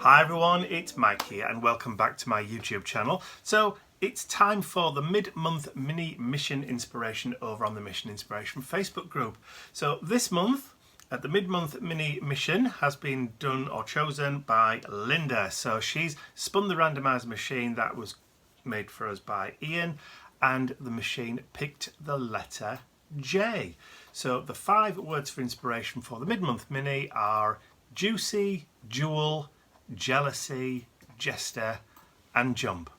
Hi everyone, it's Mike here and welcome back to my YouTube channel. So it's time for the mid-month mini mission inspiration over on the Mission Inspiration Facebook group. So this month, the mid-month mini mission has been done or chosen by Linda. So she's spun the randomizer machine that was made for us by Ian, and the machine picked the letter J. So the 5 words for inspiration for the mid-month mini are juicy, jewel, jealousy, jester and jump.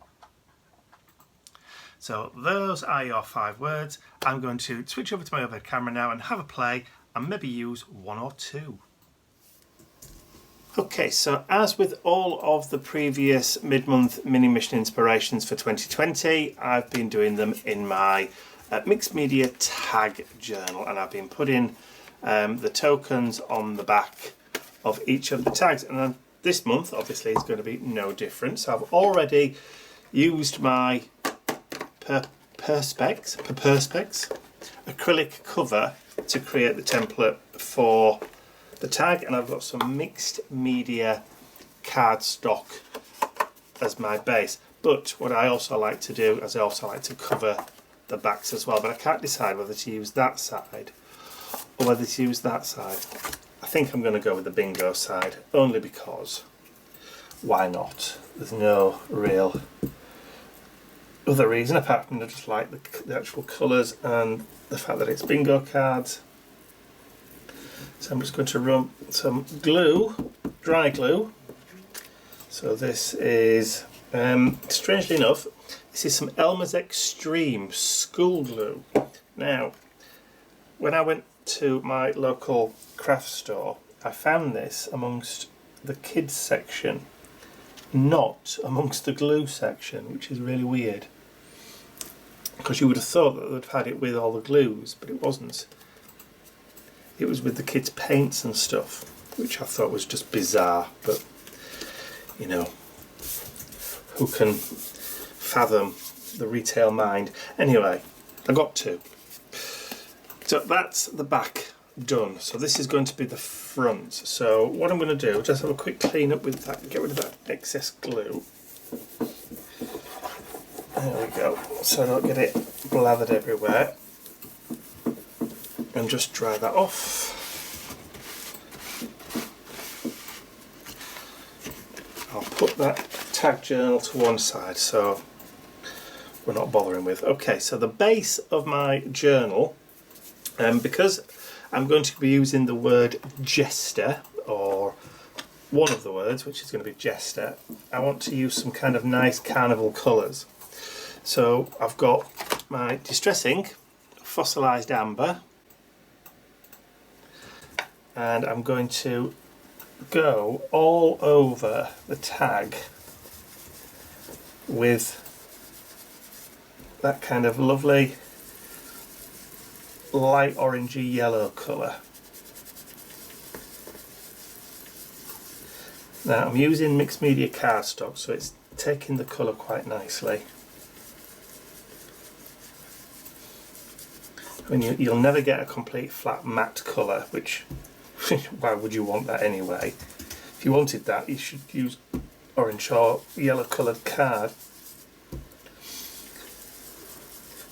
So those are your 5 words. I'm going to switch over to my overhead camera now and have a play and maybe use 1 or 2. Okay, so as with all of the previous mid-month mini mission inspirations for 2020, I've been doing them in my mixed media tag journal, and I've been putting the tokens on the back of each of the tags, and this month obviously is going to be no different. So I've already used my Perspex acrylic cover to create the template for the tag, and I've got some mixed media cardstock as my base. But what I also like to do is I also like to cover the backs as well, but I can't decide whether to use that side or whether to use that side. I think I'm going to go with the bingo side, only because why not? There's no real other reason apart from I just like the actual colours and the fact that it's bingo cards. So I'm just going to run some glue, dry glue. So this is, strangely enough, this is some Elmer's Extreme school glue. Now, when I went to my local craft store, I found this amongst the kids section, not amongst the glue section, which is really weird, because you would have thought that they'd had it with all the glues, but it wasn't. It was with the kids' paints and stuff, which I thought was just bizarre, but you know, who can fathom the retail mind? Anyway, I got 2. So that's the back done. So this is going to be the front. So what I'm going to do, just have a quick clean up with that, get rid of that excess glue. There we go. So I don't get it blathered everywhere. And just dry that off. I'll put that tag journal to one side so we're not bothering with. Okay, so the base of my journal, because I'm going to be using the word jester, or one of the words, which is going to be jester, I want to use some kind of nice carnival colours. So I've got my Distressing Fossilised Amber, and I'm going to go all over the tag with that kind of lovely light orangey yellow colour. Now I'm using mixed media cardstock, so it's taking the colour quite nicely. I mean, you'll never get a complete flat matte colour, which why would you want that anyway? If you wanted that, you should use orange or yellow coloured card.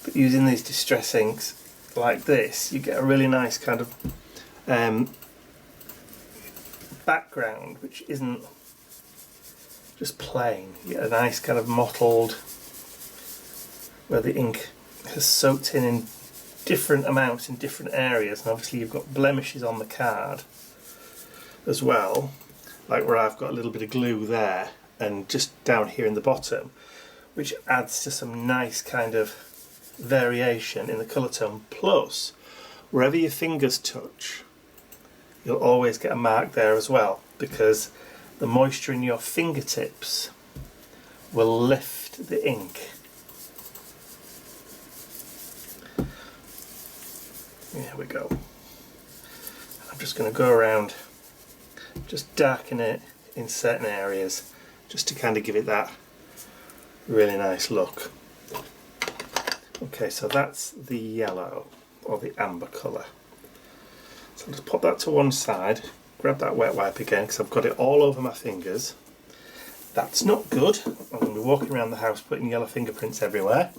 But using these distressings like this, you get a really nice kind of background, which isn't just plain. You get a nice kind of mottled, where the ink has soaked in different amounts in different areas, and obviously you've got blemishes on the card as well, like where I've got a little bit of glue there and just down here in the bottom, which adds to some nice kind of variation in the colour tone. Plus, wherever your fingers touch, you'll always get a mark there as well, because the moisture in your fingertips will lift the ink. There we go. I'm just going to go around, just darken it in certain areas, just to kind of give it that really nice look. Okay, so that's the yellow, or the amber colour. So I'll just pop that to one side, grab that wet wipe again, because I've got it all over my fingers. That's not good. I'm going to be walking around the house putting yellow fingerprints everywhere.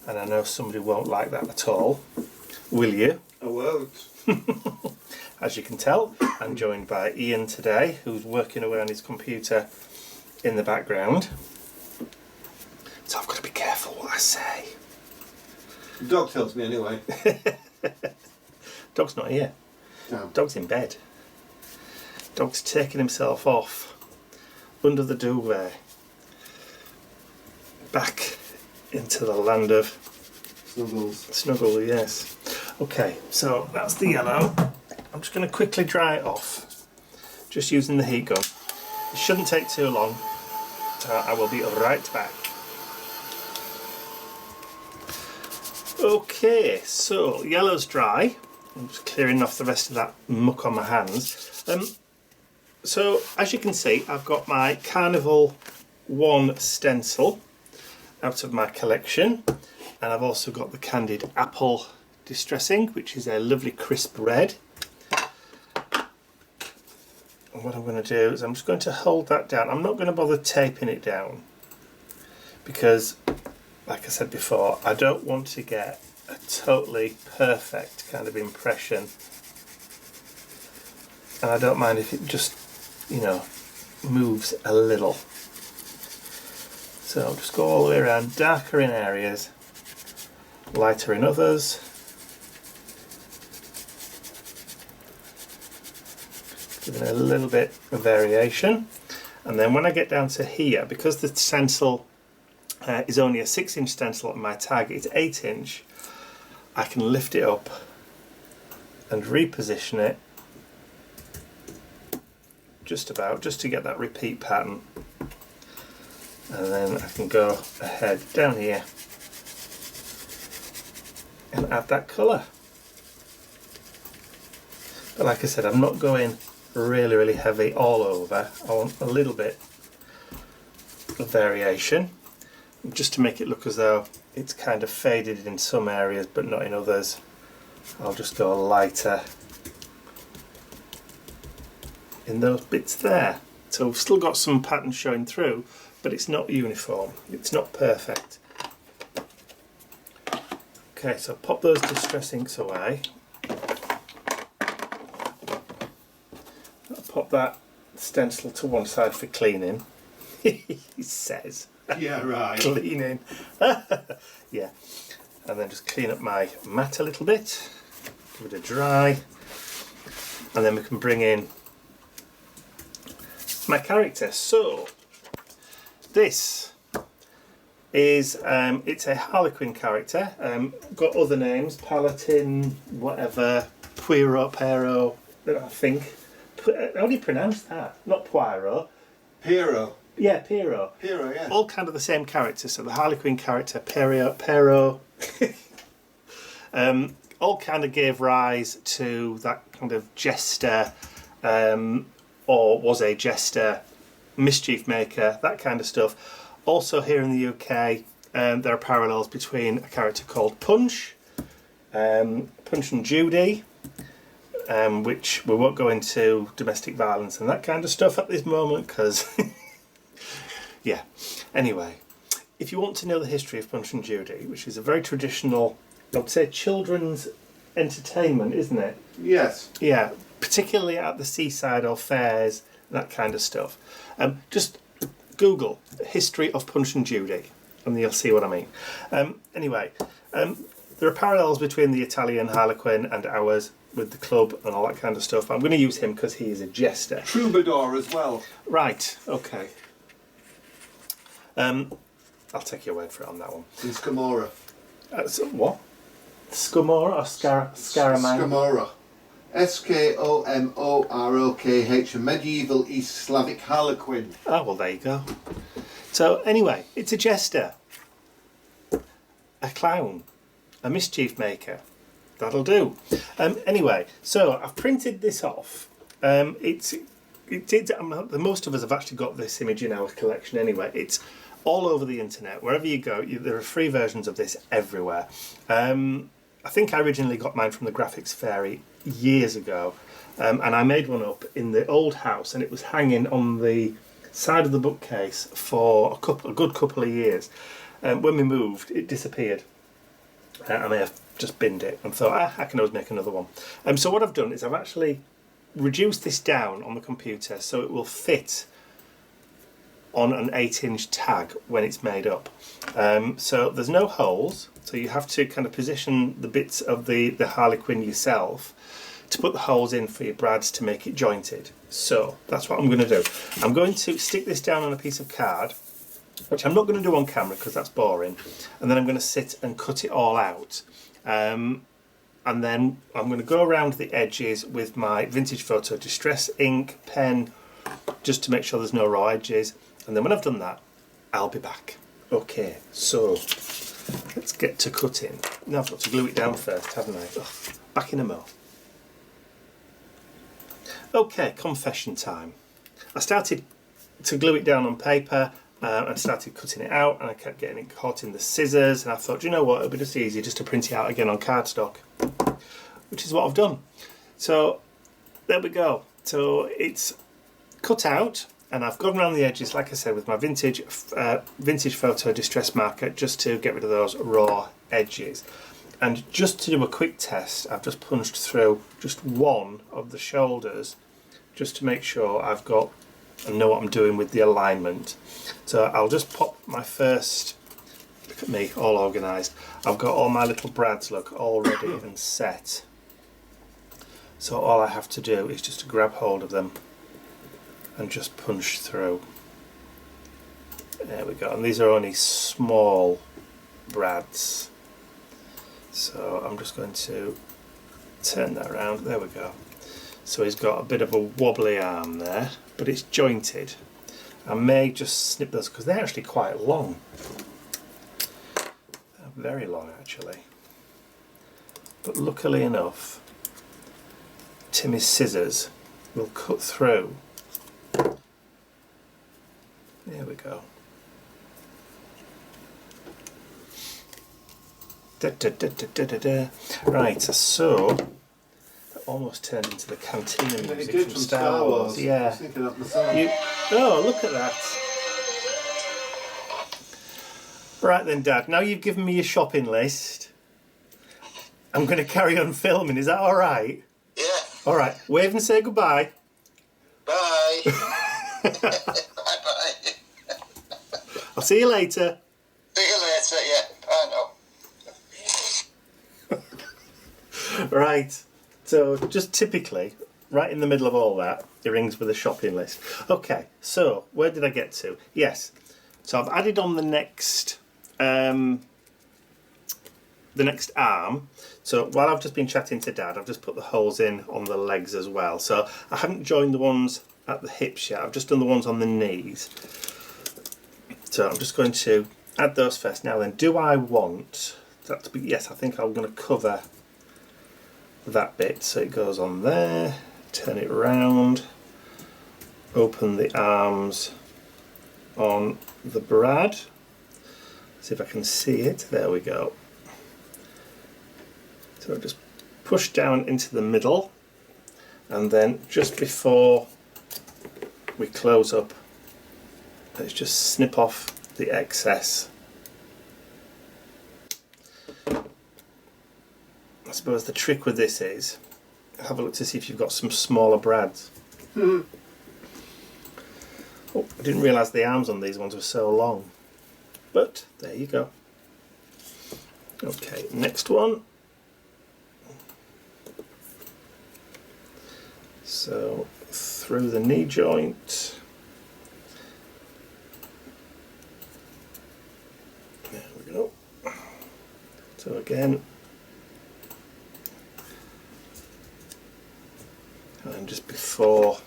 And I know somebody won't like that at all. Will you? I won't. As you can tell, I'm joined by Ian today, who's working away on his computer in the background. So I've got to be careful what I say. The dog tells me anyway. Dog's not here. Damn. Dog's in bed. Dog's taking himself off under the duvet. Back into the land of Snuggles. snuggle, yes. Okay, so that's the yellow. I'm just going to quickly dry it off, just using the heat gun. It shouldn't take too long, so I will be right back. Okay, so yellow's dry. I'm just clearing off the rest of that muck on my hands. So as you can see, I've got my Carnival 1 stencil out of my collection, and I've also got the Candied Apple Distressing, which is a lovely crisp red. And what I'm going to do is I'm just going to hold that down. I'm not going to bother taping it down because, like I said before, I don't want to get a totally perfect kind of impression, and I don't mind if it just, you know, moves a little. So I'll just go all the way around, darker in areas, lighter in others. Giving a little bit of variation. And then when I get down to here, because the stencil is only a 6-inch stencil and my tag is 8-inch, I can lift it up and reposition it just to get that repeat pattern. And then I can go ahead down here and add that colour. But like I said, I'm not going really heavy all over. I want a little bit of variation, just to make it look as though it's kind of faded in some areas but not in others. I'll just go lighter in those bits there. So we've still got some pattern showing through, but it's not uniform, it's not perfect. Okay, so pop those distress inks away. I'll pop that stencil to one side for cleaning. He says. Yeah, right. Cleaning. Yeah. And then just clean up my mat a little bit. Give it a dry. And then we can bring in my character. So this is it's a Harlequin character. Got other names, Palatine, whatever, Poirot, Pero, I think. How do you pronounce that? Not Poirot. Hero. Yeah, Pero. Hero, yeah. All kind of the same character. So the Harlequin character, Pero, all kind of gave rise to that kind of jester, or was a jester, mischief maker, that kind of stuff. Also here in the UK, there are parallels between a character called Punch, Punch and Judy, which we won't go into domestic violence and that kind of stuff at this moment because, yeah. Anyway, if you want to know the history of Punch and Judy, which is a very traditional, I would say, children's entertainment, isn't it? Yes. Yeah, particularly at the seaside or fairs, that kind of stuff. Just Google history of Punch and Judy and you'll see what I mean. Anyway, there are parallels between the Italian Harlequin and ours with the club and all that kind of stuff. I'm going to use him because he is a jester. Troubadour as well. Right, okay. I'll take your word for it on that one. In Scamora. So what? Scamora or Scaramanga? Scamora. Skomorokh, a medieval East Slavic Harlequin. Oh, well, there you go. So, anyway, it's a jester, a clown, a mischief maker. That'll do. Anyway, so I've printed this off. Most of us have actually got this image in our collection anyway. It's all over the internet. Wherever you go, there are free versions of this everywhere. I think I originally got mine from the Graphics Fairy years ago, and I made one up in the old house, and it was hanging on the side of the bookcase for a good couple of years. When we moved, it disappeared. I may have just binned it and thought, I can always make another one. So what I've done is I've actually reduced this down on the computer so it will fit on an 8-inch tag when it's made up. So there's no holes, so you have to kind of position the bits of the Harlequin yourself to put the holes in for your brads to make it jointed. So that's what I'm going to do. I'm going to stick this down on a piece of card, which I'm not going to do on camera because that's boring, and then I'm going to sit and cut it all out. And then I'm going to go around the edges with my vintage photo distress ink pen just to make sure there's no raw edges, and then when I've done that I'll be back. Okay, so let's get to cutting. Now I've got to glue it down first, haven't I? Oh, back in a mo. Okay, confession time. I started to glue it down on paper and started cutting it out, and I kept getting it caught in the scissors, and I thought, you know what, it'll be just easier just to print it out again on cardstock, which is what I've done. So there we go. So it's cut out, and I've gone around the edges, like I said, with my vintage photo distress marker just to get rid of those raw edges. And just to do a quick test, I've just punched through just one of the shoulders just to make sure I've got and know what I'm doing with the alignment. So I'll just pop my first, look at me, all organised. I've got all my little brads, look, all ready and set. So all I have to do is just to grab hold of them and just punch through. There we go, and these are only small brads. So I'm just going to turn that around, there we go. So he's got a bit of a wobbly arm there, but it's jointed. I may just snip those because they're actually quite long. They're very long actually. But luckily enough, Timmy's scissors will cut through. There we go. Da, da, da, da, da, da, da. Right, so that almost turned into the cantina music from Star Wars. Yeah. Oh, look at that. Right then, Dad, now you've given me your shopping list, I'm going to carry on filming. Is that alright? Yeah. Alright, wave and say goodbye. Bye. Bye-bye. I'll see you later. See you later, yeah. I know. Right, so just typically, right in the middle of all that, it rings with a shopping list. Okay, so where did I get to? Yes, so I've added on the next arm. So while I've just been chatting to Dad, I've just put the holes in on the legs as well. So I haven't joined the ones at the hips yet, I've just done the ones on the knees. So I'm just going to add those first. Now then, do I want that to be, yes, I think I'm going to cover that bit, so it goes on there, turn it round, open the arms on the brad, see if I can see it, there we go. So just push down into the middle, and then just before we close up, let's just snip off the excess. I suppose the trick with this is have a look to see if you've got some smaller brads. Oh, I didn't realise the arms on these ones were so long, but there you go. Okay, next one. So through the knee joint. There we go. So again, and just before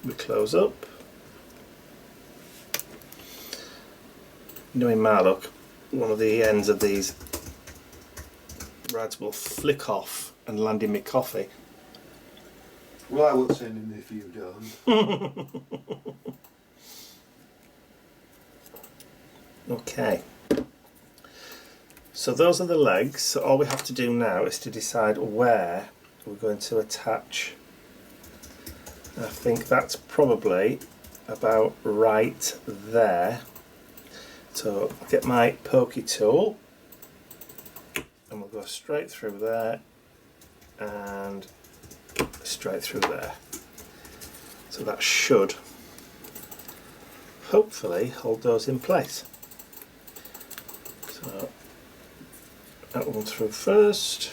we close up, knowing my luck, one of the ends of these brads will flick off and land in my coffee. Well, I won't send him if you don't. Okay, so those are the legs. So all we have to do now is to decide where we're going to attach. I think that's probably about right there. So I'll get my pokey tool and we'll go straight through there and straight through there. So that should hopefully hold those in place. So that one through first.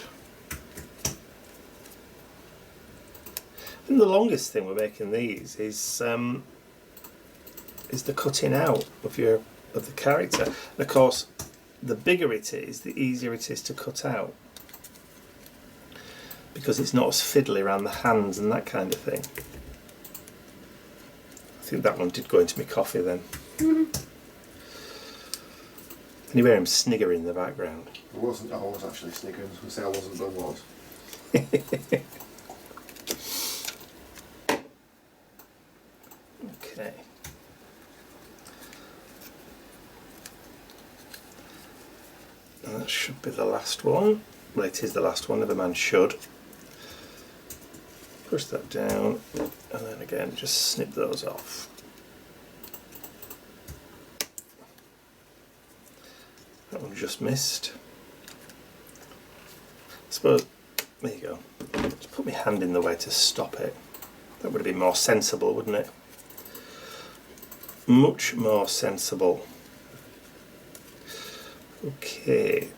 I think the longest thing we're making these is the cutting out of the character. And of course, the bigger it is, the easier it is to cut out, because it's not as fiddly around the hands and that kind of thing. I think that one did go into my coffee then. And you hear him sniggering in the background. I was actually sniggering. I was going to say I wasn't, but I was. Okay. And that should be the last one. Well, it is the last one, never mind should. Push that down, and then again, just snip those off. That one just missed. I suppose, there you go. Just put my hand in the way to stop it. That would have been more sensible, wouldn't it? Much more sensible. Okay.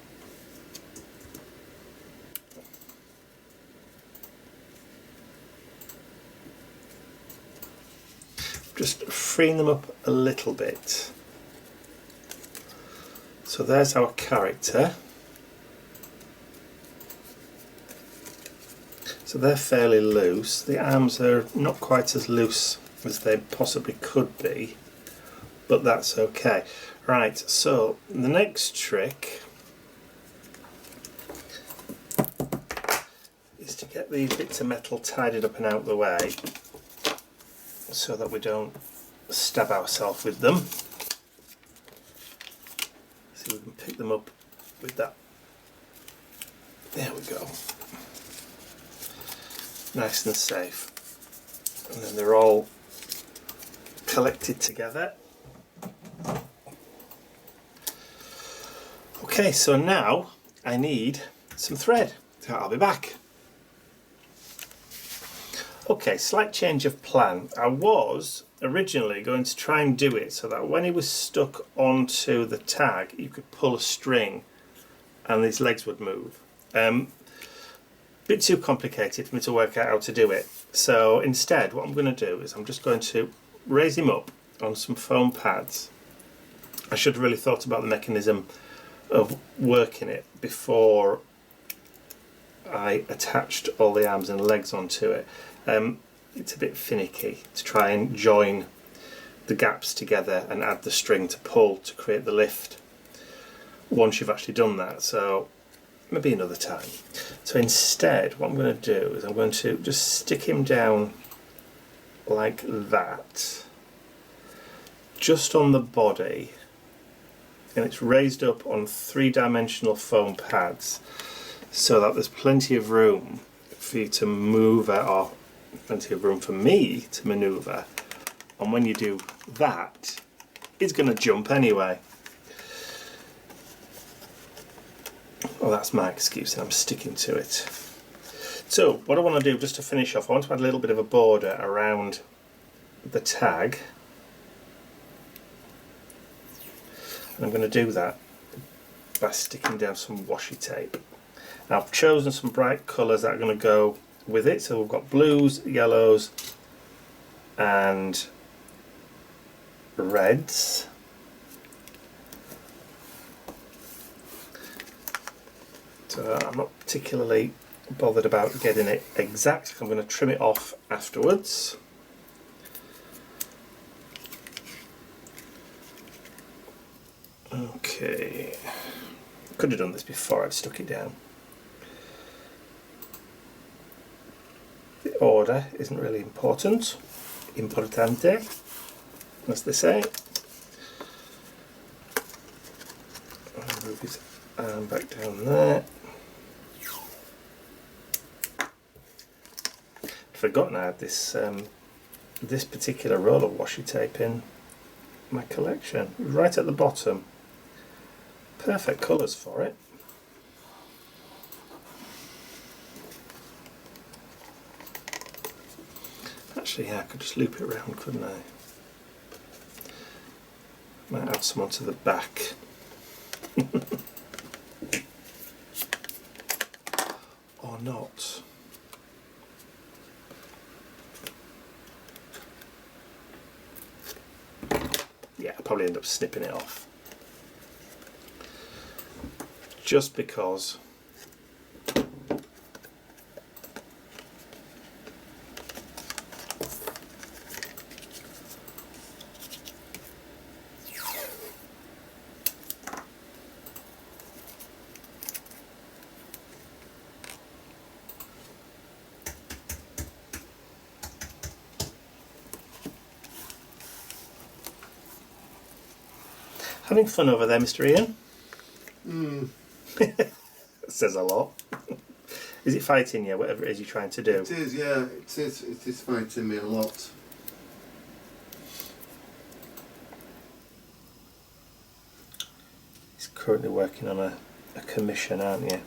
Just freeing them up a little bit. So there's our character. So they're fairly loose. The arms are not quite as loose as they possibly could be, but that's okay. Right, so the next trick is to get these bits of metal tidied up and out of the way so that we don't stab ourselves with them. See if we can pick them up with that. There we go. Nice and safe. And then they're all collected together. Okay, so now I need some thread, so I'll be back. Okay, slight change of plan. I was originally going to try and do it so that when he was stuck onto the tag, you could pull a string and his legs would move. Bit too complicated for me to work out how to do it. So instead, what I'm going to do is I'm just going to raise him up on some foam pads. I should have really thought about the mechanism of working it before I attached all the arms and legs onto it. It's a bit finicky to try and join the gaps together and add the string to pull to create the lift once you've actually done that, so maybe another time. So instead what I'm going to do is I'm going to just stick him down like that, just on the body, and it's raised up on three-dimensional foam pads so that there's plenty of room for you to move it, or plenty of room for me to manoeuvre. And when you do that, it's going to jump anyway. Well, that's my excuse and I'm sticking to it. So what I want to do, just to finish off, I want to add a little bit of a border around the tag. And I'm going to do that by sticking down some washi tape. Now I've chosen some bright colours that are going to go with it. So we've got blues, yellows and reds. So I'm not particularly bothered about getting it exact. I'm going to trim it off afterwards. Okay, could have done this before I'd stuck it down. The order isn't really important. Importante, as they say. I'll move his arm back down there. I'd forgotten I had this this particular roll of washi tape in my collection, right at the bottom. Perfect colours for it. Actually, yeah, I could just loop it around, couldn't I? Might add some onto the back. Or not. Yeah, I'll probably end up snipping it off. Just because having fun over there, Mr. Ian? Says a lot. Is it fighting you, whatever it is you're trying to do? It is, yeah, it is. It is fighting me a lot. He's currently working on a commission, aren't you?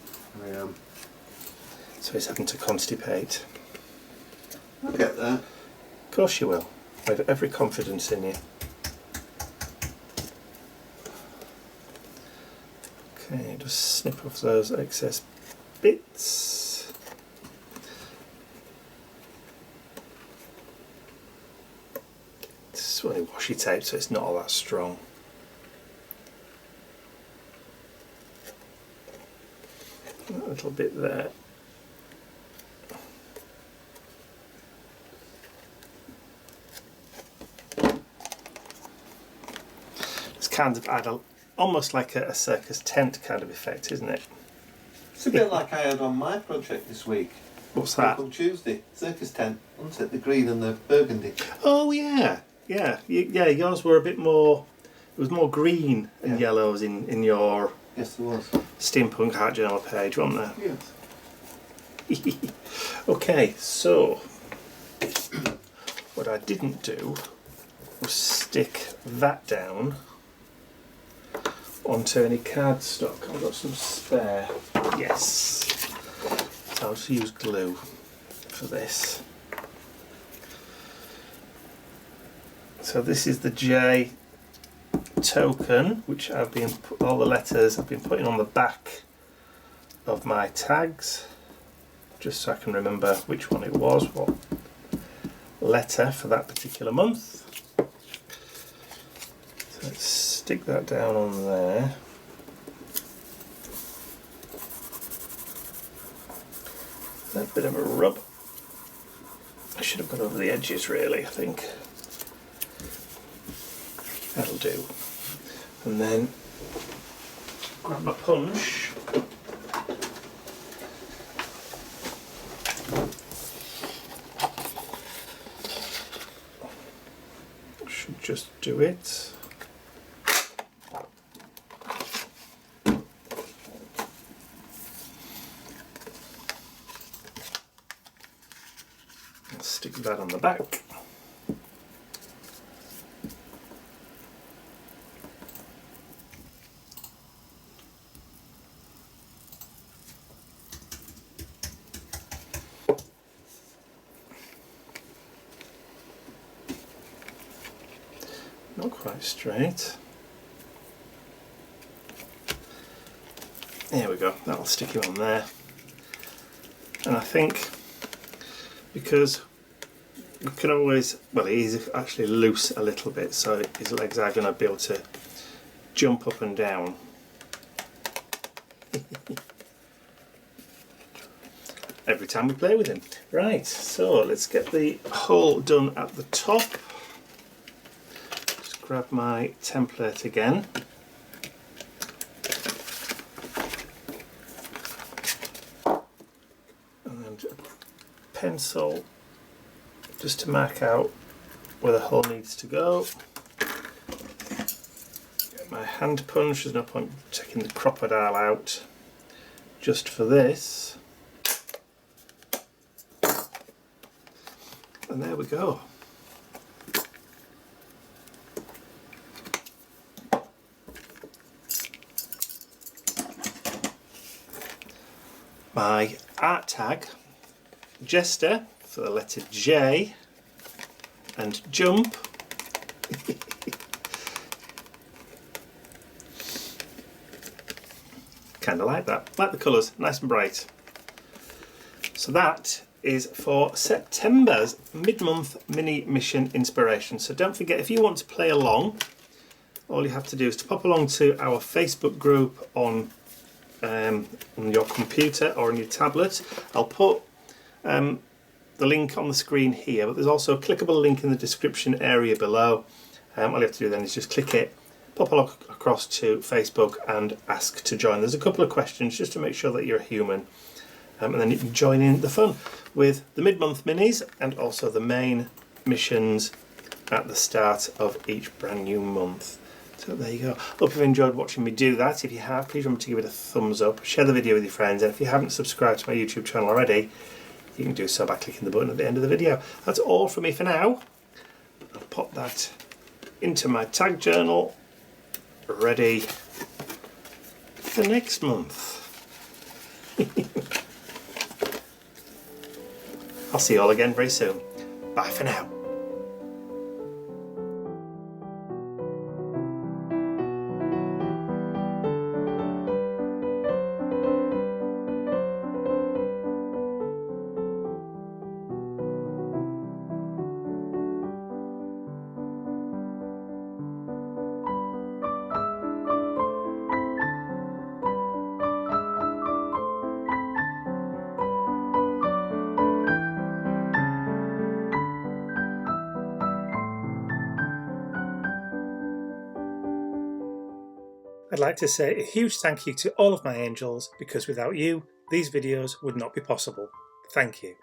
I am. So he's having to constipate. I'll get there. Of course you will. I have every confidence in you. Okay, just snip off those excess bits. This is only washi tape, so it's not all that strong. A little bit there. It's kind of add almost like a circus tent kind of effect, isn't it? It's a bit like I had on my project this week. What's that? On Tuesday, circus tent, wasn't it? The green and the burgundy. Oh yeah, yeah, yeah. Yours were a bit more. It was more green and Yeah. yellows in your Yes, there was. steampunk art journal page, wasn't there? Yes. Okay, so what I didn't do was stick that down onto any cardstock. I've got some spare. Yes. So I'll just use glue for this. So this is the J token, which I've been all the letters I've been putting on the back of my tags, just so I can remember which one it was, what letter for that particular month. So let's stick that down on there. A bit of a rub. I should have gone over the edges really, I think. That'll do. And then grab my punch. Should just do it. And stick that on the back. Not quite straight. There we go, that'll stick him on there. And I think because we can always, well, he's actually loose a little bit, so his legs are going to be able to jump up and down. Every time we play with him. Right, so let's get the hole done at the top. Grab my template again. And a pencil just to mark out where the hole needs to go. Get my hand punch, there's no point taking the crocodile out just for this. And there we go. my art tag, Jester for the letter J, and Jump kind of like that, like the colours, nice and bright. So that is for September's mid-month mini mission inspiration. So don't forget, if you want to play along, all you have to do is to pop along to our Facebook group on your computer or on your tablet. I'll put the link on the screen here, but there's also a clickable link in the description area below. All you have to do then is just click it, pop along across to Facebook and ask to join. There's a couple of questions just to make sure that you're a human, and then you can join in the fun with the mid-month minis and also the main missions at the start of each brand new month. So there you go. Hope you've enjoyed watching me do that. If you have, please remember to give it a thumbs up, share the video with your friends, and if you haven't subscribed to my YouTube channel already, you can do so by clicking the button at the end of the video. That's all from me for now. I'll pop that into my tag journal, ready for next month. I'll see you all again very soon. Bye for now. I'd like to say a huge thank you to all of my angels, because without you, these videos would not be possible. Thank you.